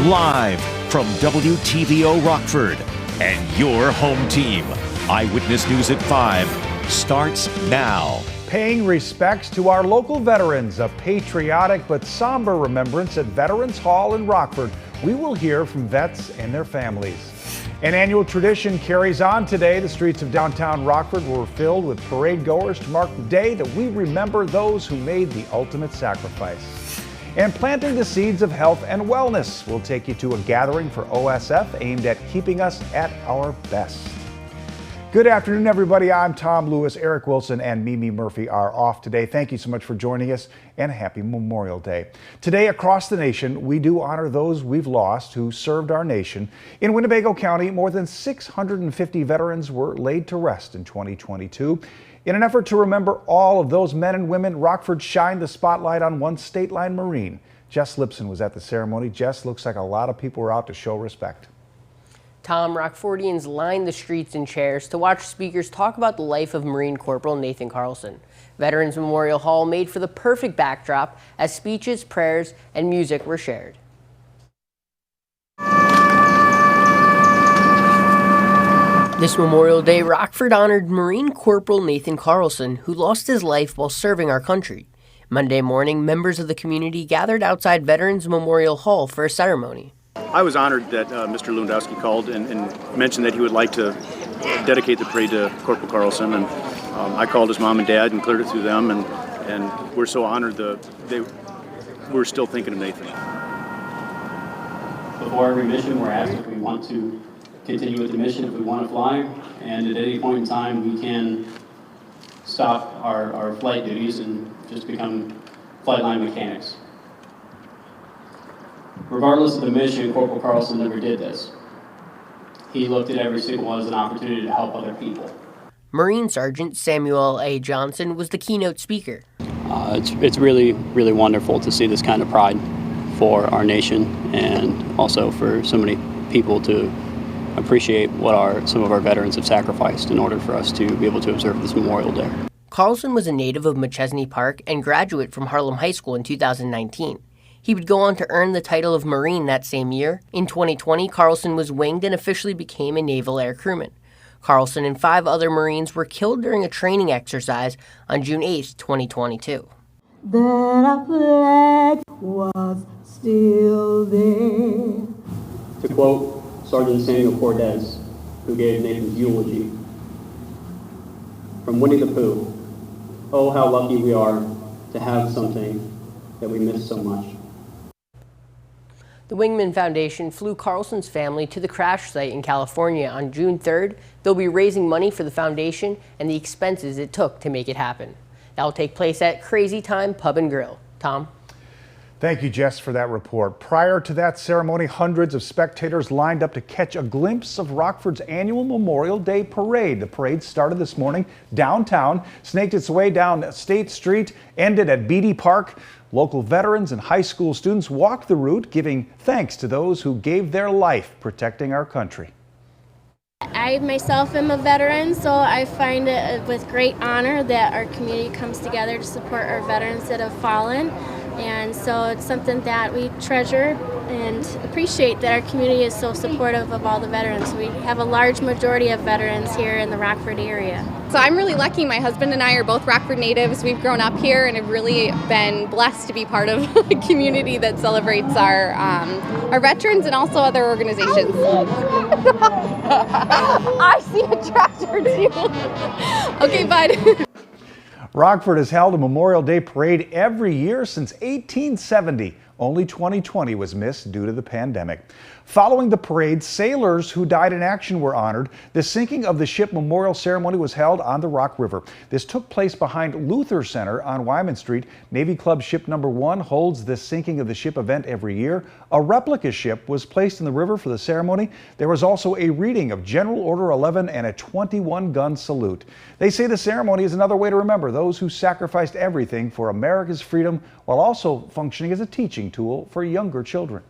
live from WTVO Rockford and your home team. Eyewitness News at 5 starts now. Paying respects to our local veterans, a patriotic but somber remembrance at Veterans Hall in Rockford. We will hear from vets and their families. An annual tradition carries on today. The streets of downtown Rockford were filled with parade goers to mark the day that we remember those who made the ultimate sacrifice. And planting the seeds of health and wellness will take you to a gathering for OSF aimed at keeping us at our best. Good afternoon, everybody. I'm Tom Lewis. Eric Wilson and Mimi Murphy are off today. Thank you so much for joining us, and happy Memorial Day. Today, across the nation, we do honor those we've lost who served our nation. In Winnebago County, more than 650 veterans were laid to rest in 2022. In an effort to remember all of those men and women, Rockford shined the spotlight on one State Line Marine. Jess Lipson was at the ceremony. Jess, looks like a lot of people were out to show respect. Tom, Rockfordians lined the streets and chairs to watch speakers talk about the life of Marine Corporal Nathan Carlson. Veterans Memorial Hall made for the perfect backdrop as speeches, prayers, and music were shared. This Memorial Day, Rockford honored Marine Corporal Nathan Carlson, who lost his life while serving our country. Monday morning, members of the community gathered outside Veterans Memorial Hall for a ceremony. I was honored that Mr. Lewandowski called and mentioned that he would like to dedicate the parade to Corporal Carlson, and I called his mom and dad and cleared it through them, and we're so honored we're still thinking of Nathan. Before every mission, we're asked if we want to continue with the mission, if we want to fly, and at any point in time we can stop our flight duties and just become flight line mechanics. Regardless of the mission, Corporal Carlson never did this. He looked at every single one as an opportunity to help other people. Marine Sergeant Samuel A. Johnson was the keynote speaker. It's really, really wonderful to see this kind of pride for our nation, and also for so many people to appreciate what some of our veterans have sacrificed in order for us to be able to observe this Memorial Day. Carlson was a native of Machesney Park and graduate from Harlem High School in 2019. He would go on to earn the title of Marine that same year. In 2020, Carlson was winged and officially became a Naval Air Crewman. Carlson and 5 other Marines were killed during a training exercise on June 8, 2022. That our flag was still there. To quote Sergeant Samuel Cortez, who gave Nathan's eulogy, from Winnie the Pooh, "Oh, how lucky we are to have something that we miss so much." The Wingman Foundation flew Carlson's family to the crash site in California on June 3rd. They'll be raising money for the foundation and the expenses it took to make it happen. That will take place at Crazy Time Pub and Grill. Tom? Thank you, Jess, for that report. Prior to that ceremony, hundreds of spectators lined up to catch a glimpse of Rockford's annual Memorial Day parade. The parade started this morning downtown, snaked its way down State Street, ended at Beatty Park. Local veterans and high school students walked the route, giving thanks to those who gave their life protecting our country. I myself am a veteran, so I find it with great honor that our community comes together to support our veterans that have fallen. And so it's something that we treasure and appreciate, that our community is so supportive of all the veterans. We have a large majority of veterans here in the Rockford area. So I'm really lucky. My husband and I are both Rockford natives. We've grown up here and have really been blessed to be part of a community that celebrates our veterans and also other organizations. I see a tractor too. Okay, bud. Rockford has held a Memorial Day parade every year since 1870. Only 2020 was missed due to the pandemic. Following the parade, sailors who died in action were honored. The sinking of the ship memorial ceremony was held on the Rock River. This took place behind Luther Center on Wyman Street. Navy Club Ship Number 1 holds this sinking of the ship event every year. A replica ship was placed in the river for the ceremony. There was also a reading of General Order 11 and a 21-gun salute. They say the ceremony is another way to remember those who sacrificed everything for America's freedom while also functioning as a teaching tool for younger children.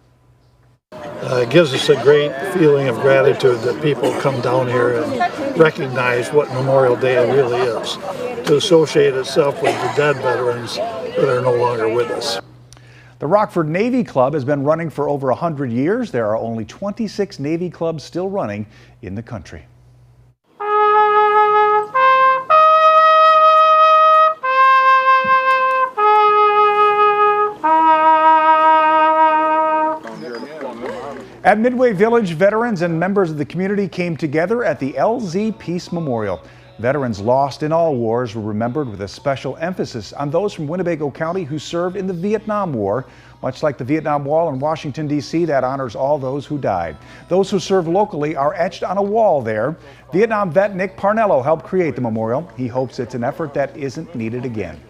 It gives us a great feeling of gratitude that people come down here and recognize what Memorial Day really is, to associate itself with the dead veterans that are no longer with us. The Rockford Navy Club has been running for over 100 years. There are only 26 Navy clubs still running in the country. At Midway Village, veterans and members of the community came together at the LZ Peace Memorial. Veterans lost in all wars were remembered with a special emphasis on those from Winnebago County who served in the Vietnam War. Much like the Vietnam Wall in Washington, D.C., that honors all those who died. Those who served locally are etched on a wall there. Vietnam vet Nick Parnello helped create the memorial. He hopes it's an effort that isn't needed again.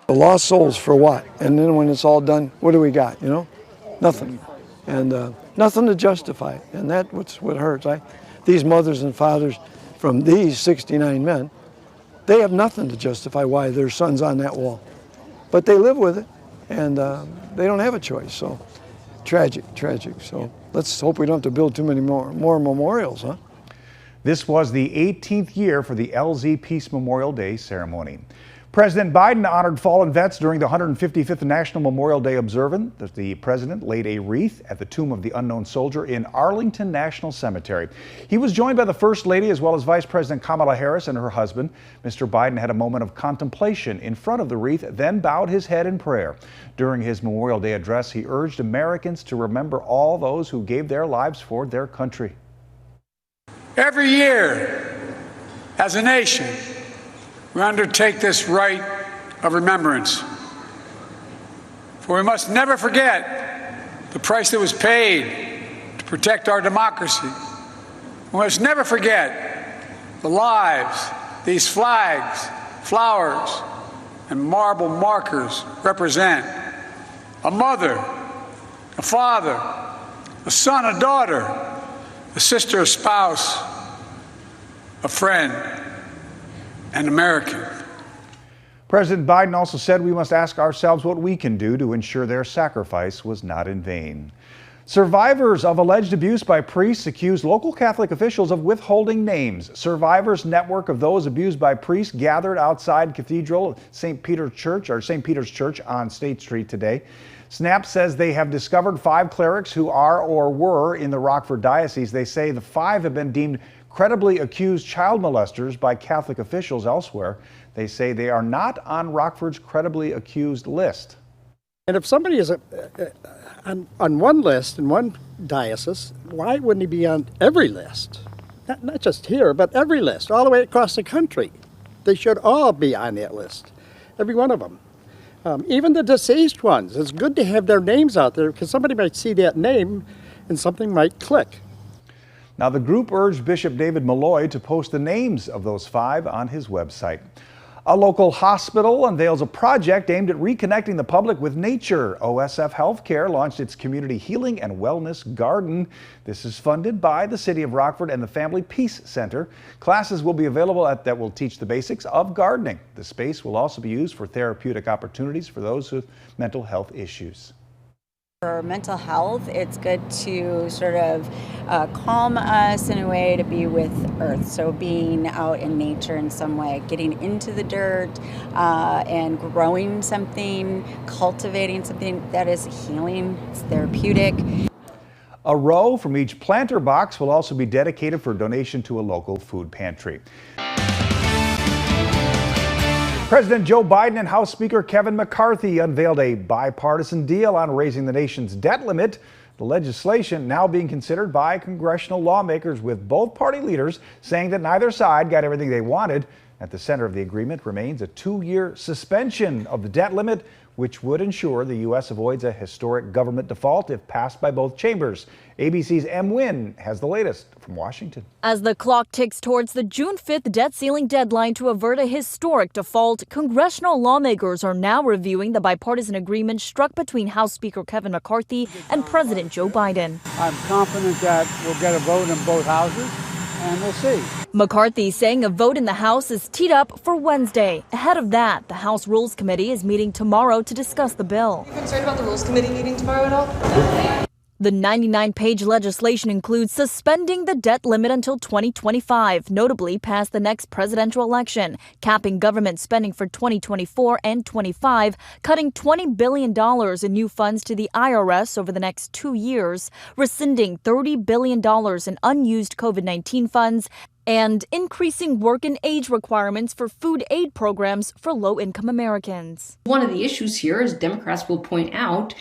The lost souls for what? And then when it's all done, what do we got, you know? Nothing. And nothing to justify it. And that's what hurts. These mothers and fathers from these 69 men, they have nothing to justify why their son's on that wall. But they live with it, and they don't have a choice. So tragic. So let's hope we don't have to build too many more memorials, huh? This was the 18th year for the LZ Peace Memorial Day ceremony. President Biden honored fallen vets during the 155th National Memorial Day observance. The president laid a wreath at the tomb of the unknown soldier in Arlington National Cemetery. He was joined by the First Lady as well as Vice President Kamala Harris and her husband. Mr. Biden had a moment of contemplation in front of the wreath, then bowed his head in prayer. During his Memorial Day address, he urged Americans to remember all those who gave their lives for their country. Every year, as a nation, we undertake this rite of remembrance. For we must never forget the price that was paid to protect our democracy. We must never forget the lives these flags, flowers, and marble markers represent. A mother, a father, a son, a daughter, a sister, a spouse, a friend, an American. President Biden also said we must ask ourselves what we can do to ensure their sacrifice was not in vain. Survivors of alleged abuse by priests accuse local Catholic officials of withholding names. Survivors network of those abused by priests gathered outside Cathedral St. Peter's Church on State Street today. SNAP says they have discovered 5 clerics who are or were in the Rockford Diocese. They say the 5 have been deemed credibly accused child molesters by Catholic officials elsewhere. They say they are not on Rockford's credibly accused list. And if somebody is on one list in one diocese, why wouldn't he be on every list? Not just here, but every list, all the way across the country. They should all be on that list, every one of them. Even the deceased ones. It's good to have their names out there because somebody might see that name and something might click. Now, the group urged Bishop David Malloy to post the names of those 5 on his website. A local hospital unveils a project aimed at reconnecting the public with nature. OSF Healthcare launched its Community Healing and Wellness Garden. This is funded by the City of Rockford and the Family Peace Center. Classes will be available that will teach the basics of gardening. The space will also be used for therapeutic opportunities for those with mental health issues. For mental health, it's good to sort of calm us in a way to be with Earth. So being out in nature in some way, getting into the dirt and growing something, cultivating something that is healing, it's therapeutic. A row from each planter box will also be dedicated for donation to a local food pantry. President Joe Biden and House Speaker Kevin McCarthy unveiled a bipartisan deal on raising the nation's debt limit. The legislation now being considered by congressional lawmakers, with both party leaders saying that neither side got everything they wanted. At the center of the agreement remains a 2-year suspension of the debt limit, which would ensure the U.S. avoids a historic government default if passed by both chambers. ABC's M. Wynn has the latest from Washington. As the clock ticks towards the June 5th debt ceiling deadline to avert a historic default, congressional lawmakers are now reviewing the bipartisan agreement struck between House Speaker Kevin McCarthy and President Joe Biden. I'm confident that we'll get a vote in both houses, and we'll see. McCarthy saying a vote in the House is teed up for Wednesday. Ahead of that, the House Rules Committee is meeting tomorrow to discuss the bill. Are you concerned about the Rules Committee meeting tomorrow at all? The 99-page legislation includes suspending the debt limit until 2025, notably past the next presidential election, capping government spending for 2024 and 25, cutting $20 billion in new funds to the IRS over the next 2 years, rescinding $30 billion in unused COVID-19 funds, and increasing work and age requirements for food aid programs for low-income Americans. One of the issues here, as Democrats will point out,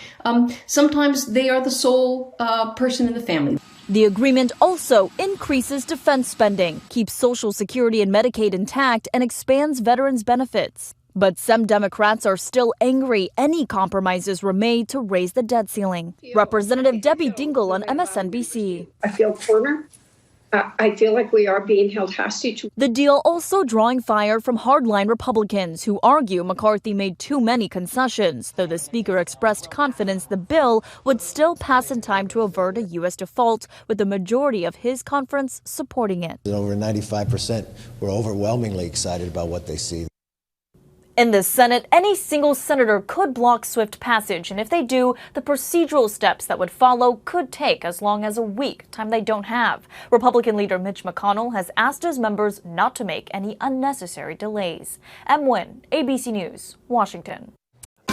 sometimes they are the sole person in the family. The agreement also increases defense spending, keeps Social Security and Medicaid intact, and expands veterans' benefits. But some Democrats are still angry any compromises were made to raise the debt ceiling. Representative Debbie Dingell on MSNBC. I feel cornered. I feel like we are being held hostage. The deal also drawing fire from hardline Republicans who argue McCarthy made too many concessions, though the speaker expressed confidence the bill would still pass in time to avert a U.S. default, with the majority of his conference supporting it. Over 95% were overwhelmingly excited about what they see. In the Senate, any single senator could block swift passage, and if they do, the procedural steps that would follow could take as long as a week, time they don't have. Republican leader Mitch McConnell has asked his members not to make any unnecessary delays. M. Nguyen, ABC News, Washington.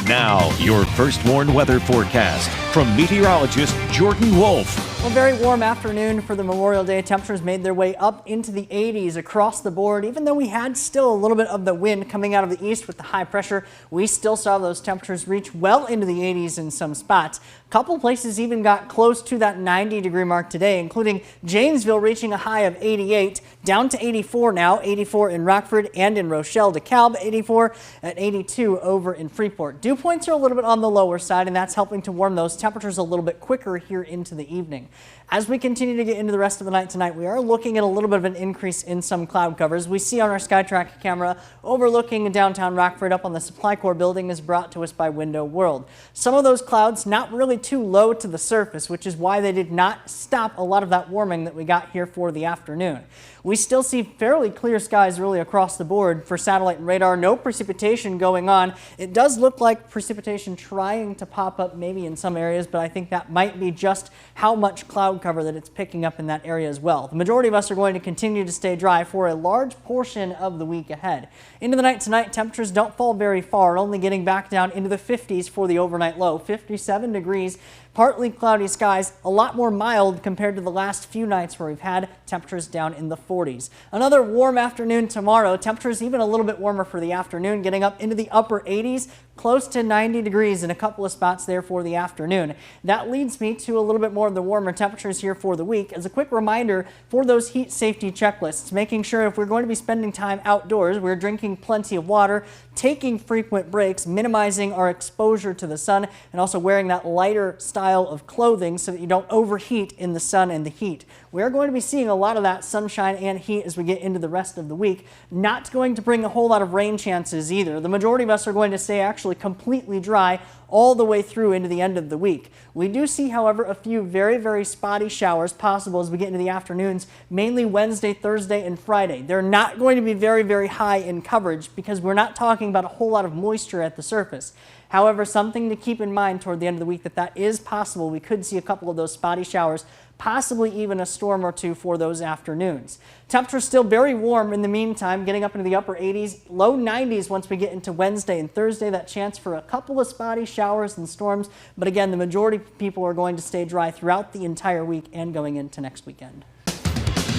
Now, your first warned weather forecast from meteorologist Jordan Wolf. Well, very warm afternoon for the Memorial Day. Temperatures made their way up into the 80s across the board. Even though we had still a little bit of the wind coming out of the east with the high pressure, we still saw those temperatures reach well into the 80s in some spots. A couple places even got close to that 90-degree mark today, including Janesville reaching a high of 88, down to 84 now, 84 in Rockford and in Rochelle. DeKalb, 84 at 82 over in Freeport. Dew points are a little bit on the lower side, and that's helping to warm those temperatures a little bit quicker here into the evening. As we continue to get into the rest of the night tonight, we are looking at a little bit of an increase in some cloud covers. We see on our SkyTrack camera overlooking downtown Rockford up on the Supply Corps building is brought to us by Window World. Some of those clouds not really too low to the surface, which is why they did not stop a lot of that warming that we got here for the afternoon. We still see fairly clear skies really across the board for satellite and radar. No precipitation going on. It does look like precipitation trying to pop up maybe in some areas, but I think that might be just how much cloud cover that it's picking up in that area as well. The majority of us are going to continue to stay dry for a large portion of the week ahead. Into the night tonight, temperatures don't fall very far, only getting back down into the 50s for the overnight low, 57 degrees. Partly cloudy skies, a lot more mild compared to the last few nights where we've had temperatures down in the 40s. Another warm afternoon tomorrow, temperatures even a little bit warmer for the afternoon, getting up into the upper 80s, close to 90 degrees in a couple of spots there for the afternoon. That leads me to a little bit more of the warmer temperatures here for the week. As a quick reminder for those heat safety checklists, making sure if we're going to be spending time outdoors, we're drinking plenty of water, taking frequent breaks, minimizing our exposure to the sun, and also wearing that lighter style of clothing so that you don't overheat in the sun and the heat. We're going to be seeing a lot of that sunshine and heat as we get into the rest of the week. Not going to bring a whole lot of rain chances either. The majority of us are going to stay actually completely dry all the way through into the end of the week. We do see, however, a few very, very spotty showers possible as we get into the afternoons, mainly Wednesday, Thursday, and Friday. They're not going to be very, very high in coverage because we're not talking about a whole lot of moisture at the surface. However, something to keep in mind toward the end of the week that is possible. We could see a couple of those spotty showers, possibly even a storm or two for those afternoons. Temperatures still very warm in the meantime, getting up into the upper 80s, low 90s once we get into Wednesday and Thursday. That chance for a couple of spotty showers and storms. But again, the majority of people are going to stay dry throughout the entire week and going into next weekend.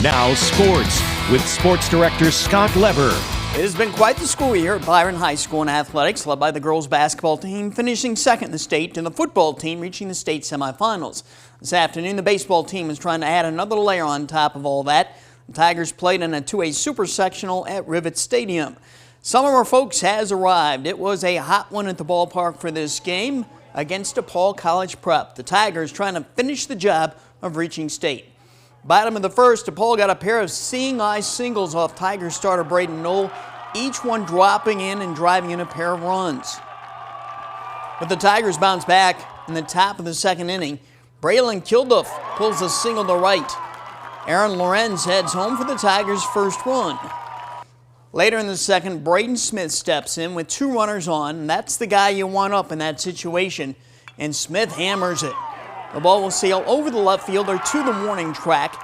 Now sports with sports director Scott Lever. It has been quite the school year at Byron High School in athletics, led by the girls basketball team finishing second in the state and the football team reaching the state semifinals. This afternoon, the baseball team is trying to add another layer on top of all that. The Tigers played in a 2A super sectional at Rivet Stadium. Some of our folks has arrived. It was a hot one at the ballpark for this game against DePaul College Prep. The Tigers trying to finish the job of reaching state. Bottom of the first, DePaul got a pair of seeing eye singles off Tigers starter Braden Knoll, each one dropping in and driving in a pair of runs. But the Tigers bounce back in the top of the second inning. Braylon Kilduff pulls a single to right. Aaron Lorenz heads home for the Tigers' first run. Later in the second, Braden Smith steps in with two runners on, and that's the guy you want up in that situation, and Smith hammers it. The ball will sail over the left fielder to the warning track.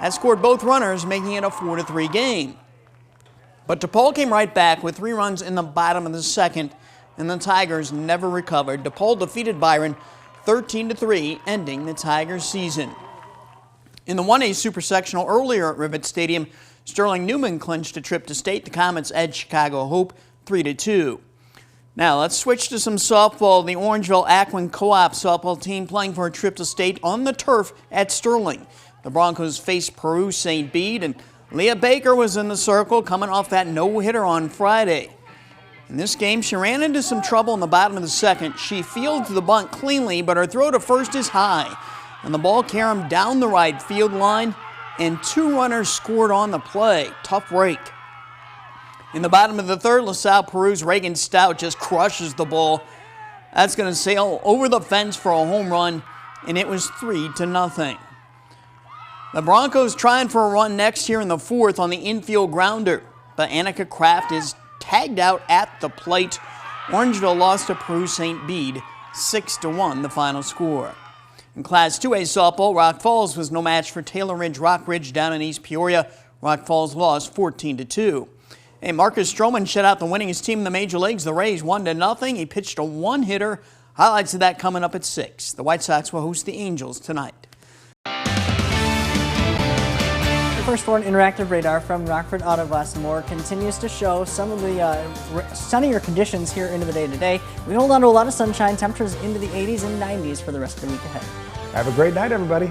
That scored both runners, making it a 4-3 game. But DePaul came right back with 3 runs in the bottom of the second, and the Tigers never recovered. DePaul defeated Byron 13-3, ending the Tigers season. In the 1A Super Sectional earlier at Rivet Stadium, Sterling Newman clinched a trip to state. The Comets edged Chicago Hope 3-2. Now let's switch to some softball. The Orangeville-Aquin Co-op softball team playing for a trip to state on the turf at Sterling. The Broncos faced Peru St. Bede, and Leah Baker was in the circle coming off that no-hitter on Friday. In this game, she ran into some trouble in the bottom of the second. She fielded the bunt cleanly, but her throw to first is high, and the ball carried down the right field line, and 2 runners scored on the play. Tough break. In the bottom of the third, LaSalle Peru's Reagan Stout just crushes the ball. That's going to sail over the fence for a home run, and it was 3-0. The Broncos trying for a run next here in the fourth on the infield grounder, but Annika Kraft is tagged out at the plate. Orangeville lost to Peru St. Bede 6-1, the final score. In Class 2A softball, Rock Falls was no match for Taylor Ridge Rockridge down in East Peoria. Rock Falls lost 14-2. Hey, Marcus Stroman shut out the winningest team in the major leagues, the Rays, 1-0. He pitched a 1-hitter. Highlights of that coming up at 6. The White Sox will host the Angels tonight. The First One Interactive Radar from Rockford Auto Glass & More continues to show some of the sunnier conditions here into the day today. We hold on to a lot of sunshine, temperatures into the 80s and 90s for the rest of the week ahead. Have a great night, everybody.